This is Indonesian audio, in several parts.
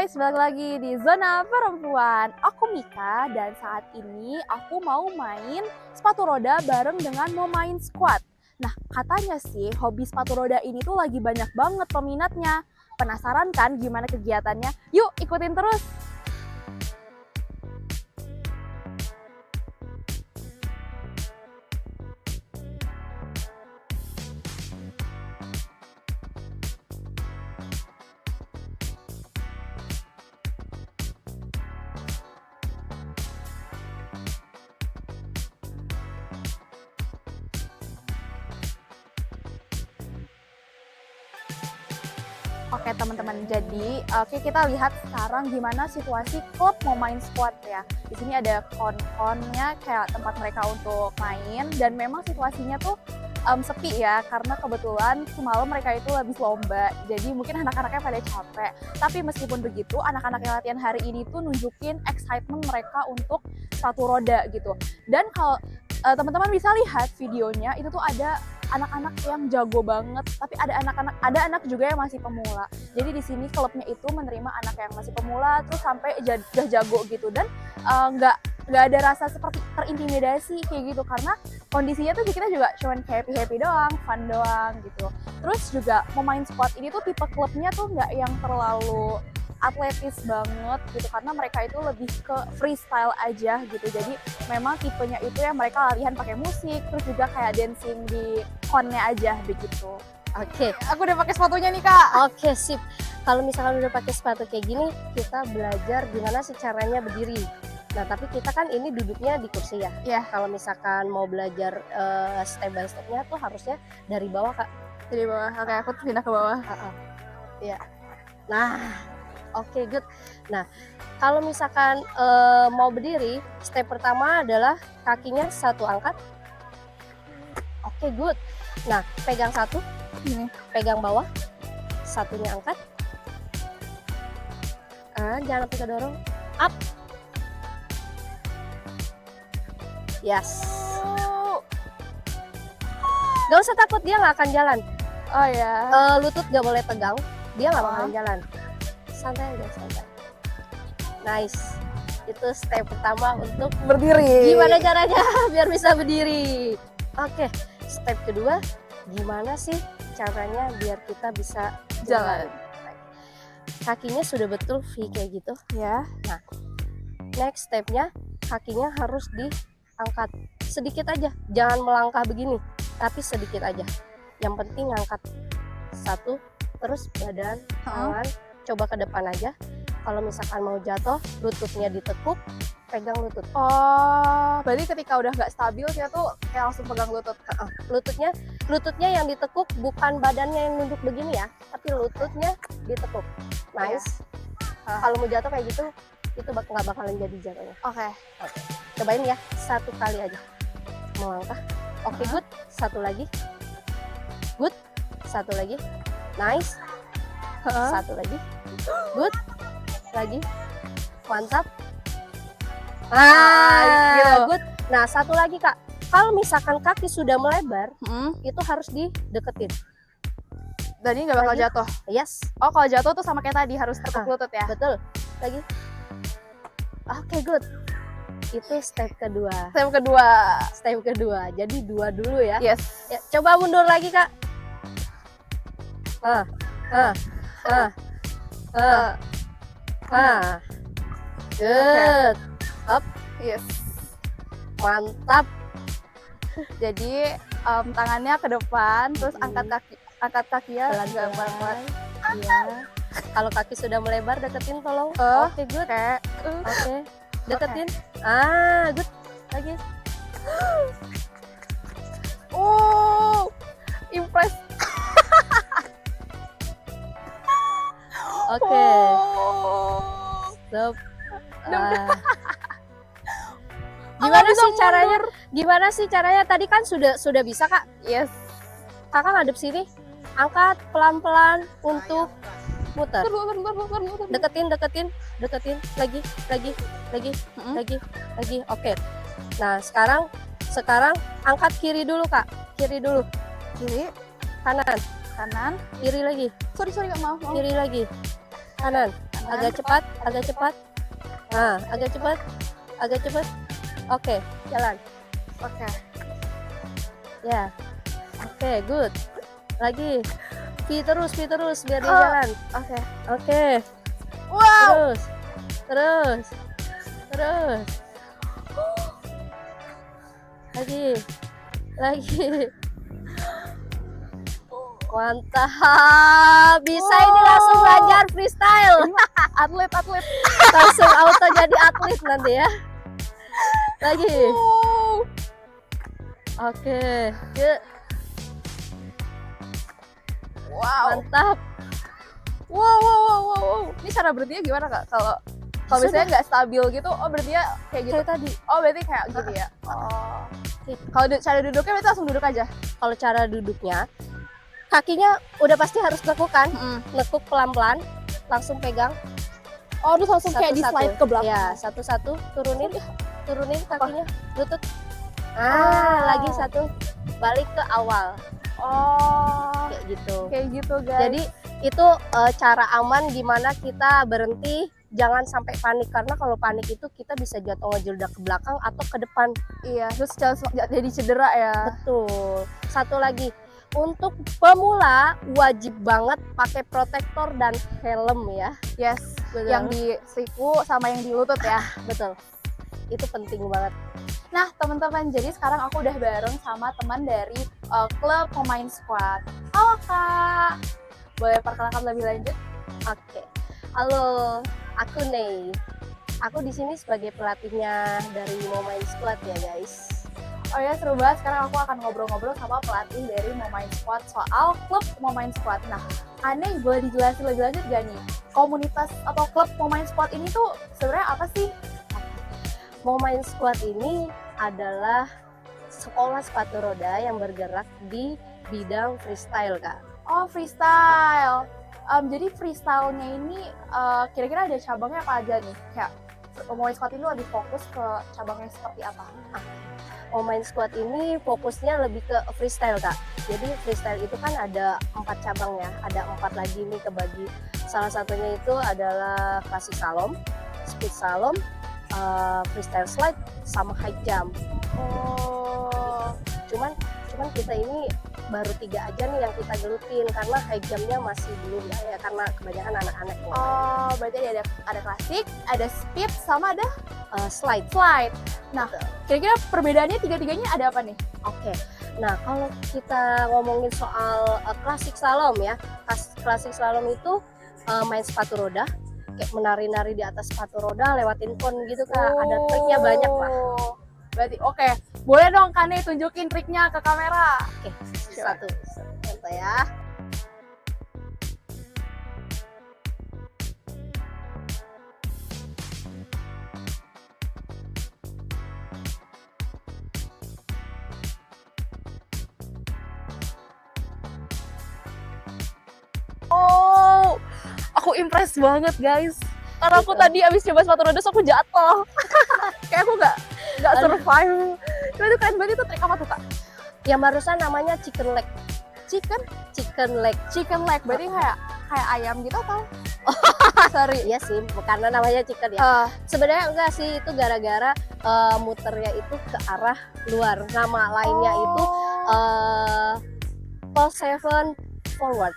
guys, balik lagi di Zona Perempuan. Aku Mika dan saat ini aku mau main sepatu roda bareng dengan mau main squat. Nah, katanya sih hobi sepatu roda ini tuh lagi banyak banget peminatnya. Penasaran kan gimana kegiatannya? Yuk ikutin terus! Oke teman-teman, jadi kita lihat sekarang gimana situasi klub mau main squat ya. Di sini ada kon-konnya kayak tempat mereka untuk main dan memang situasinya tuh sepi ya karena kebetulan semalam mereka itu habis lomba. Jadi mungkin anak-anaknya pada capek. Tapi meskipun begitu, anak-anak yang latihan hari ini tuh nunjukin excitement mereka untuk sepatu roda gitu. Dan kalau teman-teman bisa lihat videonya itu tuh ada anak-anak yang jago banget, tapi ada anak juga yang masih pemula. Jadi di sini klubnya itu menerima anak yang masih pemula terus sampai udah jago gitu dan nggak ada rasa seperti terintimidasi kayak gitu karena kondisinya tuh kita juga cuman happy doang, fun doang gitu. Terus juga pemain squat ini tuh tipe klubnya tuh nggak yang terlalu atletis banget gitu karena mereka itu lebih ke freestyle aja gitu. Jadi memang tipenya itu yang mereka latihan pakai musik terus juga kayak dancing di konnya aja begitu. Oke, Aku udah pakai sepatunya nih Kak. oke sip. Kalau misalkan udah pakai sepatu kayak gini, kita belajar gimana sih caranya berdiri. Nah, tapi kita kan ini duduknya di kursi ya. Iya. Kalau misalkan mau belajar step by stepnya tuh harusnya dari bawah Kak. Jadi bawah. Oke, aku pindah ke bawah. Iya. Nah, oke good. Nah, kalau misalkan mau berdiri, step pertama adalah kakinya satu angkat. Oke good. Nah, pegang satu, Ini. pegang bawah, satunya angkat. Jangan sampai kedorong. Up. Yes. Gak usah takut, dia nggak akan jalan. Oh ya. Lutut gak boleh tegang, dia nggak bakalan jalan. Santai aja, santai. Nice. Itu step pertama untuk Berdiri. gimana caranya biar bisa berdiri. Oke, step kedua, gimana sih caranya biar kita bisa Jalan. Kakinya sudah betul V kayak gitu. Ya. Next stepnya, kakinya harus diangkat sedikit aja, jangan melangkah begini, tapi sedikit aja. Yang penting angkat satu, terus badan, tangan, coba ke depan aja. Kalau misalkan mau jatuh, lututnya ditekuk, pegang lutut. Oh, berarti ketika udah nggak stabil kita tuh kayak langsung pegang lutut. Lututnya yang ditekuk, bukan badannya yang nunduk begini ya, tapi lututnya ditekuk. Nice. Kalau mau jatuh kayak gitu, itu nggak bakalan jadi jatuhnya. Oke. Cobain ya, satu kali aja melangkah. Oke, good. Satu lagi. Good. Satu lagi. Nice. Satu lagi. Good. Lagi. Mantap. gitu. Good. Nah, satu lagi Kak. Kalau misalkan kaki sudah melebar, itu harus dideketin. Dan ini nggak bakal Lagi. jatuh. Yes, Oh, kalau jatuh tuh sama kayak tadi harus tekuk lutut ya. betul. Lagi. Oke, good. Itu step kedua. Step kedua. Step kedua. Jadi dua dulu ya. Yes. Ya, coba mundur lagi Kak. Good. Up. Yes. Mantap. Jadi tangannya ke depan, terus angkat kaki ya. Pelan-pelan. Iya. Kalau kaki sudah melebar, deketin tolong. Oh, Oke, good. Kayak. Oke. Deketin. Good. Lagi. Impress. Oke. Oh. Stop. Udah. Gimana bisa sih caranya? mundur. Gimana sih caranya? Tadi kan sudah bisa Kak. Yes. Kakak ngadep sini. Angkat pelan-pelan untuk muter. Mundur. Deketin. Lagi. Oke. Nah, sekarang angkat kiri dulu Kak. Kiri dulu. Kiri, Kanan. kanan. Kiri lagi. Sorry, maaf. Kiri lagi. Kanan. agak cepat, agak cepat. Nah, agak cepat, agak cepat. Oke, jalan. Oke. Ya, oke, good. Lagi, V terus biar dia Oh. jalan. Oke. Oke, Wow. terus. Lagi. Mantap, bisa ini langsung belajar freestyle. Atlet. Langsung auto jadi atlet nanti ya. Lagi. Wow. Oke, good. Wow. Mantap. Wow. Ini cara berhentinya gimana Kak? Kalau biasanya nggak stabil gitu, oh berhentinya kayak gitu. Kayak tadi. Oh berarti kayak gitu ya. Oh. Kalau cara duduknya berarti langsung duduk aja. Kalau cara duduknya, kakinya udah pasti harus nekuk kan? Nekuk pelan-pelan, langsung pegang. Oh, terus langsung kayak di slide ke belakang. Ya, satu-satu turunin kakinya, lutut. Oh. Lagi satu, balik ke awal. Oh. Kayak gitu. Kayak gitu guys. Jadi itu cara aman gimana kita berhenti, jangan sampai panik, karena kalau panik itu kita bisa jatuh ngejeledak ke belakang atau ke depan. iya, terus jadi cedera ya. Betul. Satu lagi, untuk pemula wajib banget pakai protektor dan helm ya. Yes, Betul. yang di siku sama yang di lutut ya. Betul. Itu penting banget. Nah, teman-teman, jadi sekarang aku udah bareng sama teman dari klub pemain squad. Halo Kak, boleh perkenalkan lebih lanjut? Oke. Halo, aku Nei. Aku di sini sebagai pelatihnya dari Momain Squad ya, guys. Oh ya, seru banget. Sekarang aku akan ngobrol-ngobrol sama pelatih dari Momain Squad soal klub Momain Squad. Nah, Aneh, boleh dijelasin lebih lanjut gak nih? Komunitas atau klub Momain Squad ini tuh sebenarnya apa sih? Momain Squad ini adalah sekolah sepatu roda yang bergerak di bidang freestyle, Kak. Oh, freestyle. Jadi freestyle-nya ini kira-kira ada cabangnya apa aja nih? Kayak Momain Squad ini lebih fokus ke cabangnya seperti apa? Momain Squad ini fokusnya lebih ke freestyle, Kak. Jadi freestyle itu kan ada 4 cabang ya, ada 4 lagi nih kebagi. Salah satunya itu adalah klasik slalom, speed slalom, freestyle slide, sama high jump. Oh, Cuman kita ini baru 3 aja nih yang kita gelutin, karena high jumpnya masih belum ya, karena kebanyakan anak-anak yang oh berarti ada klasik, ada speed, sama ada slide. slide. Nah, kira-kira perbedaannya tiga-tiganya ada apa nih? Oke. Nah, kalau kita ngomongin soal klasik slalom ya, klasik slalom itu main sepatu roda, kayak menari-nari di atas sepatu roda, lewatin pon gitu, Kak. Ada triknya banyak lah. Berarti oke. Boleh dong Kane tunjukin triknya ke kamera. Oke, satu contoh ya. Oh, aku impress banget guys. Karena aku Gitu. tadi abis coba sepatu roda, terus aku jatuh. Kayak aku nggak survive. Cuma itu keren banget, itu trik apa tuh Kak? Yang barusan namanya chicken leg. Chicken leg. Chicken leg, berarti kayak ayam gitu atau? Sorry. Iya sih, karena namanya chicken ya. Sebenarnya enggak sih, itu gara-gara muternya itu ke arah luar. Nama lainnya itu call 7 forward,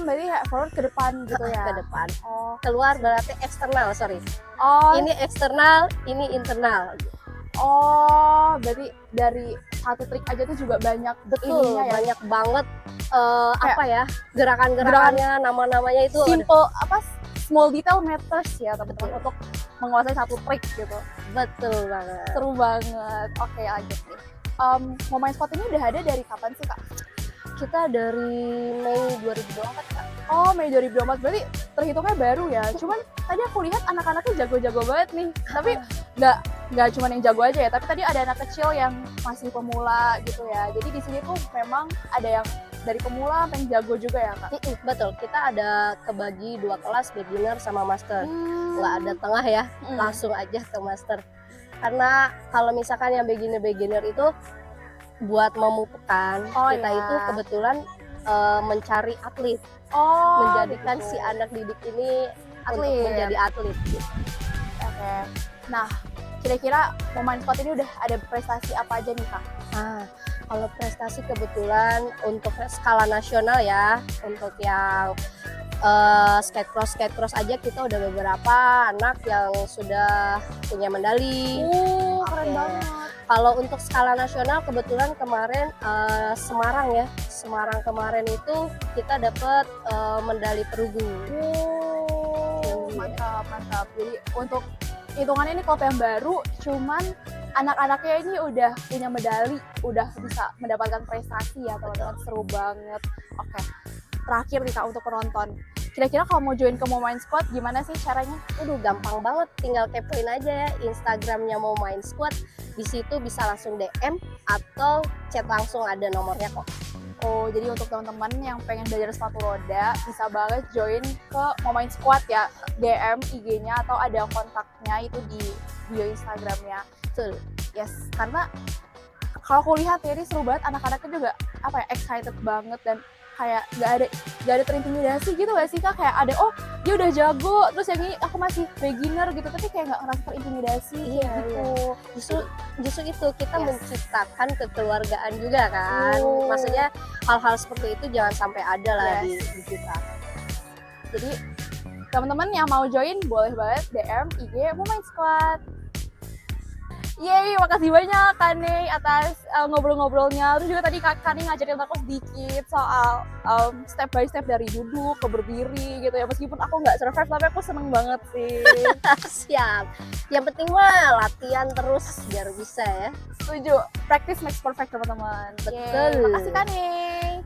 Berarti kayak forward ke depan gitu ya? ke depan. Oh, Keluar berarti eksternal, sorry. oh, Ini eksternal, ini internal. oh, berarti dari satu trik aja tuh juga banyak Betul, ininya ya? banyak banget apa ya, gerakan-gerakannya, nama-namanya itu ada. Simple, apa, small detail matters ya teman-teman untuk menguasai satu trik gitu. Betul banget. Seru banget. Oke, lanjut nih. Momain Squad ini udah ada dari kapan sih Kak? Kita dari Mei 2024, Kak. Oh, Mei 2024, berarti terhitungnya baru ya. Cuman tadi aku lihat anak-anaknya jago-jago banget nih. Tapi nggak cuma yang jago aja ya, tapi tadi ada anak kecil yang masih pemula gitu ya. Jadi di sini tuh memang ada yang dari pemula sampai yang jago juga ya Kak? Betul, kita ada kebagi 2 kelas, beginner sama master. Nggak ada tengah ya, langsung aja ke master. Karena kalau misalkan yang beginner itu buat memupukkan, kita iya. itu kebetulan mencari atlet, Oh, menjadikan gitu. si anak didik ini untuk menjadi atlet gitu. Oke. Nah, kira-kira pemain squad ini udah ada prestasi apa aja nih Kak? Nah, kalau prestasi kebetulan untuk skala nasional ya, untuk yang skate cross aja kita udah beberapa anak yang sudah punya medali. Keren Oke. banget. Kalau untuk skala nasional kebetulan kemarin Semarang ya, Semarang kemarin itu kita dapat medali perunggu. Mantap, mantap. Jadi untuk hitungannya ini klub yang baru, cuman anak-anaknya ini udah punya medali, udah bisa mendapatkan prestasi ya teman-teman. Seru banget. Oke, terakhir nih Kak untuk penonton. Kira-kira kalau mau join ke Mau Main Squad gimana sih caranya? Gampang banget, tinggal kepoin aja ya Instagramnya Mau Main Squad. Di situ bisa langsung DM atau chat langsung, ada nomornya kok. Oh, jadi untuk teman-teman yang pengen belajar sepatu roda bisa banget join ke Mau Main Squad ya. DM IG-nya atau ada kontaknya itu di bio Instagramnya. Betul. Yes, karena kalau aku lihat ya ini seru banget, anak-anaknya juga excited banget dan kayak gak ada terintimidasi gitu gak sih Kak? Kayak ada dia udah jago, terus yang ini aku masih beginner gitu, tapi kayak gak ngerasa terintimidasi gitu. Justru itu kita menciptakan kekeluargaan juga kan. Maksudnya hal-hal seperti itu jangan sampai ada lah di kita. Jadi teman-teman yang mau join boleh banget DM IG Mau Main Squad. Yeay, makasih banyak Kane atas ngobrol-ngobrolnya. Terus juga tadi Kane ngajarin aku sedikit soal step by step dari duduk ke berdiri gitu ya. Meskipun aku nggak survive, tapi aku seneng banget sih. Siap. Yang penting mah latihan terus biar bisa ya. Setuju. Practice makes perfect teman-teman. Betul. Makasih Kane.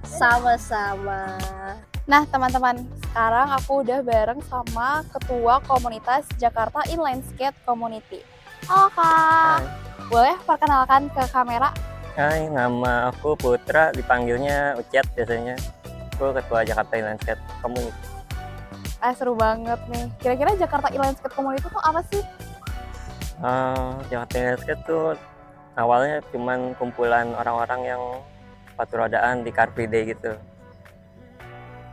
Sama-sama. Nah teman-teman, sekarang aku udah bareng sama Ketua Komunitas Jakarta Inline Skate Community. Halo Kak, boleh perkenalkan ke kamera? Hai, nama aku Putra, dipanggilnya Ucet biasanya. Aku Ketua Jakarta Inline Skate Community. Seru banget nih. Kira-kira Jakarta Inline Skate Community itu apa sih? Jakarta Inline Skate tuh awalnya cuman kumpulan orang-orang yang sepatu rodaan di Car Free Day gitu.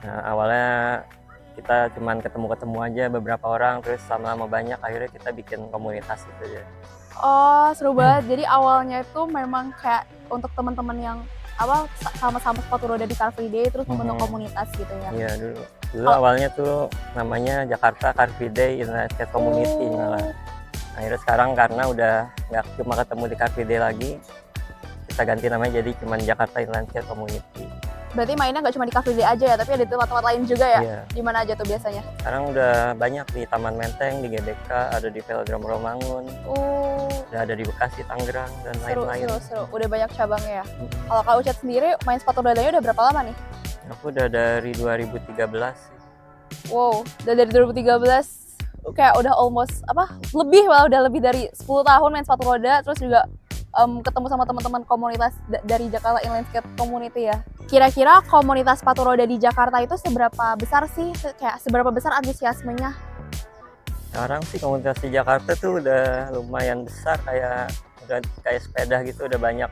Nah, awalnya kita cuman ketemu-ketemu aja beberapa orang, terus lama-lama banyak, akhirnya kita bikin komunitas gitu aja. Oh, seru banget. Jadi awalnya itu memang kayak untuk teman-teman yang sama-sama sepatu roda di Car Free Day, terus membentuk komunitas gitu ya? Iya, dulu awalnya tuh namanya Jakarta Car Free Day Inline Skate Community malah. Akhirnya sekarang karena udah nggak cuma ketemu di Car Free Day lagi, kita ganti namanya jadi cuman Jakarta Inline Skate Community. Berarti mainnya nggak cuma di Car Free Day aja ya, tapi ada di tempat-tempat lain juga ya? Iya. Di mana aja tuh biasanya? Sekarang udah banyak di Taman Menteng, di GBK, ada di Velodrome Romangun, udah ada di Bekasi, Tangerang, dan lain-lain. Seru. Udah banyak cabangnya ya? Kalau Kak Ucet sendiri main sepatu rodanya udah berapa lama nih? Aku udah dari 2013 sih. Wow, udah dari 2013 kayak udah almost udah lebih dari 10 tahun main sepatu roda, terus juga ketemu sama teman-teman komunitas dari Jakarta Inline Skate Community ya. Kira-kira komunitas sepatu roda di Jakarta itu seberapa besar sih? Kayak seberapa besar antusiasmenya? Sekarang sih komunitas di Jakarta tuh udah lumayan besar, kayak sepeda gitu, udah banyak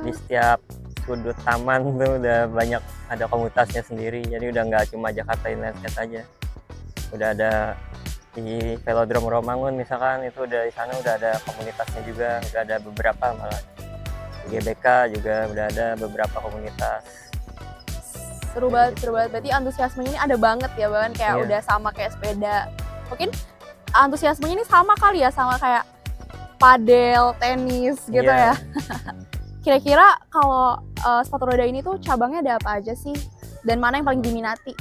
di setiap sudut taman tuh udah banyak ada komunitasnya sendiri. Jadi udah nggak cuma Jakarta Inline Skate aja, udah ada di Velodrome Romangun misalkan, itu udah di sana udah ada komunitasnya juga, udah ada beberapa, malah di GBK juga udah ada beberapa komunitas. Seru banget. Berarti antusiasmenya ini ada banget ya, Bang, kayak udah sama kayak sepeda. Mungkin antusiasmenya ini sama kali ya, sama kayak padel, tenis gitu ya. Kira-kira kalau sepatu roda ini tuh cabangnya ada apa aja sih? Dan mana yang paling diminati?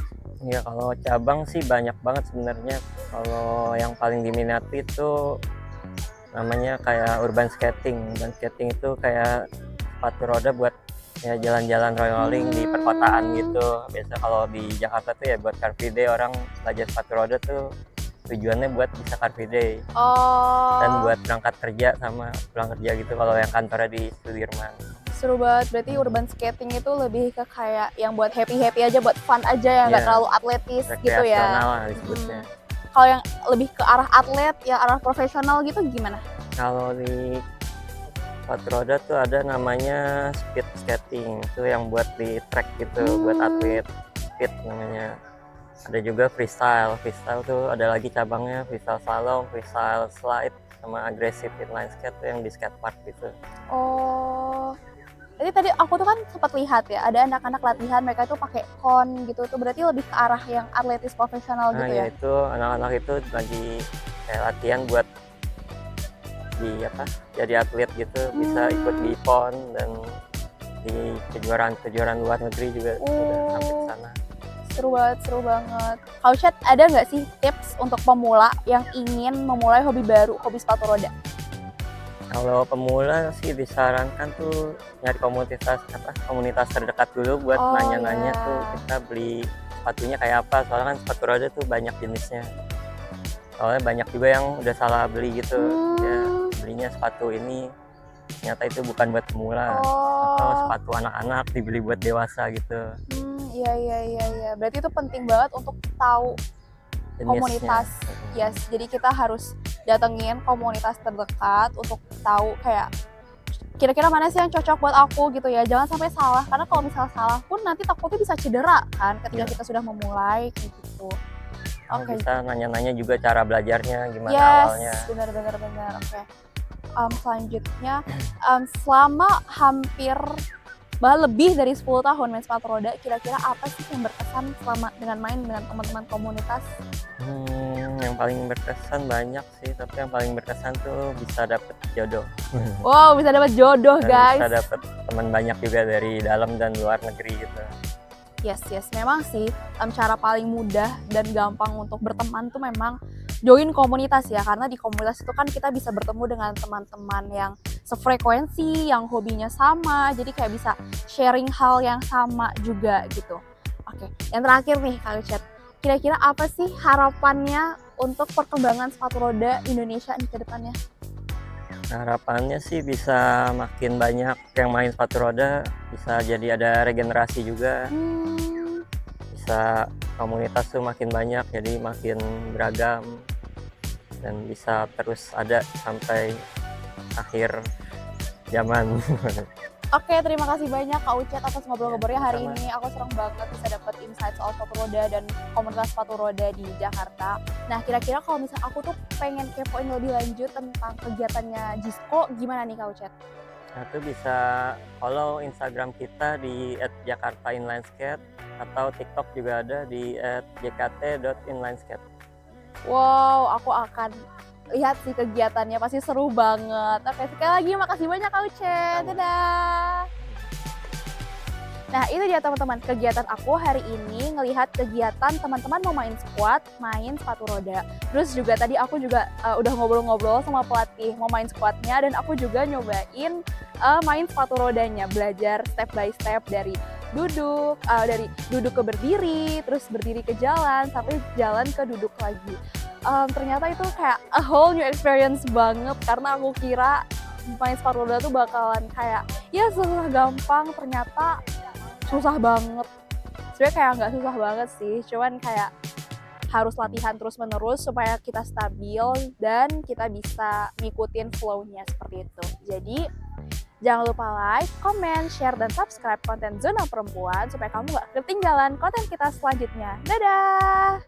Ya kalau cabang sih banyak banget sebenarnya. Kalau yang paling diminati itu namanya kayak urban skating. Urban skating itu kayak sepatu roda buat ya jalan-jalan rolling di perkotaan gitu. Biasa kalau di Jakarta tuh ya buat Car Free Day, orang belajar sepatu roda tuh tujuannya buat bisa Car Free Day. Dan buat berangkat kerja sama pulang kerja gitu kalau yang kantornya di Sudirman. Seru banget. Berarti urban skating itu lebih ke kayak yang buat happy aja, buat fun aja ya, nggak terlalu atletis gitu ya. Rekreasional lah disebutnya. Kalau yang lebih ke arah atlet, ya arah profesional gitu gimana? Kalau di sepatu roda tuh ada namanya speed skating, itu yang buat di track gitu, buat atlet speed namanya. Ada juga freestyle. Freestyle tuh ada lagi cabangnya, freestyle slalom, freestyle slide, sama aggressive inline skate tuh yang di skatepark gitu. Oh, jadi tadi aku tuh kan sempat lihat ya, ada anak-anak latihan mereka tuh pakai kon gitu tuh, berarti lebih ke arah yang atletis profesional Nah gitu ya? ya itu anak-anak itu lagi kayak latihan buat jadi atlet gitu, bisa ikut di PON dan di kejuaraan luar negeri juga sudah sampai ke sana. Seru banget, seru banget. Kau Chat, ada nggak sih tips untuk pemula yang ingin memulai hobi baru, hobi sepatu roda? Kalau pemula sih disarankan tuh nyari komunitas terdekat dulu buat Oh, nanya-nanya iya. tuh kita beli sepatunya kayak apa, soalnya kan sepatu roda tuh banyak jenisnya. Soalnya banyak juga yang udah salah beli gitu, ya belinya sepatu ini ternyata itu bukan buat pemula, atau Oh, sepatu anak-anak dibeli buat dewasa gitu iya. Berarti itu penting banget untuk tahu jenisnya. komunitas. Yes, jadi kita harus datengin komunitas terdekat untuk tahu kayak kira-kira mana sih yang cocok buat aku gitu ya. Jangan sampai salah, karena kalau misalnya salah pun nanti takutnya bisa cedera kan ketika Iya. kita sudah memulai kayak gitu. Oke. Bisa nanya-nanya juga cara belajarnya gimana Yes, awalnya. benar. Oke. Selanjutnya, selama hampir lebih dari 10 tahun main sepatu roda, kira-kira apa sih yang berkesan selama dengan main dengan teman-teman komunitas? Yang paling berkesan banyak sih, tapi yang paling berkesan tuh bisa dapet jodoh. Wow, bisa dapat jodoh Dan guys. bisa dapet teman banyak juga dari dalam dan luar negeri gitu. Yes, memang sih cara paling mudah dan gampang untuk berteman tuh memang join komunitas ya, karena di komunitas itu kan kita bisa bertemu dengan teman-teman yang sefrekuensi, yang hobinya sama, jadi kayak bisa sharing hal yang sama juga gitu. Oke, yang terakhir nih Kak Ucet, kira-kira apa sih harapannya untuk perkembangan sepatu roda Indonesia nih ke depannya? Harapannya sih bisa makin banyak yang main sepatu roda, bisa jadi ada regenerasi juga, bisa komunitas tuh makin banyak jadi makin beragam dan bisa terus ada sampai akhir zaman. Oke, terima kasih banyak Kak Ucet atas ngobrol-ngobrolnya hari sama-sama. ini. Aku senang banget bisa dapat insight soal sepatu roda dan komunitas sepatu roda di Jakarta. Nah, kira-kira kalau misalnya aku tuh pengen kepoin lebih lanjut tentang kegiatannya Jisco, gimana nih Kak Ucet? Nah, itu bisa follow Instagram kita di @jakartainlineskate atau TikTok juga ada di @jkt.inlineskate. Wow, aku akan lihat sih kegiatannya, pasti seru banget. Oke, sekali lagi makasih banyak Kak Ucet. Dadah! Nah, itu dia teman-teman, kegiatan aku hari ini ngelihat kegiatan teman-teman mau main squat, main sepatu roda. Terus juga tadi aku juga udah ngobrol-ngobrol sama pelatih mau main squatnya, dan aku juga nyobain main sepatu rodanya, belajar step by step dari duduk ke berdiri, terus berdiri ke jalan, sampai jalan ke duduk lagi. Ternyata itu kayak a whole new experience banget, karena aku kira main sepatu roda tuh bakalan kayak ya susah gampang, ternyata susah banget. Sebenarnya kayak nggak susah banget sih, cuman kayak harus latihan terus-menerus supaya kita stabil dan kita bisa ngikutin flow-nya seperti itu. Jadi jangan lupa like, comment, share, dan subscribe konten Zona Perempuan supaya kamu nggak ketinggalan konten kita selanjutnya. Dadah!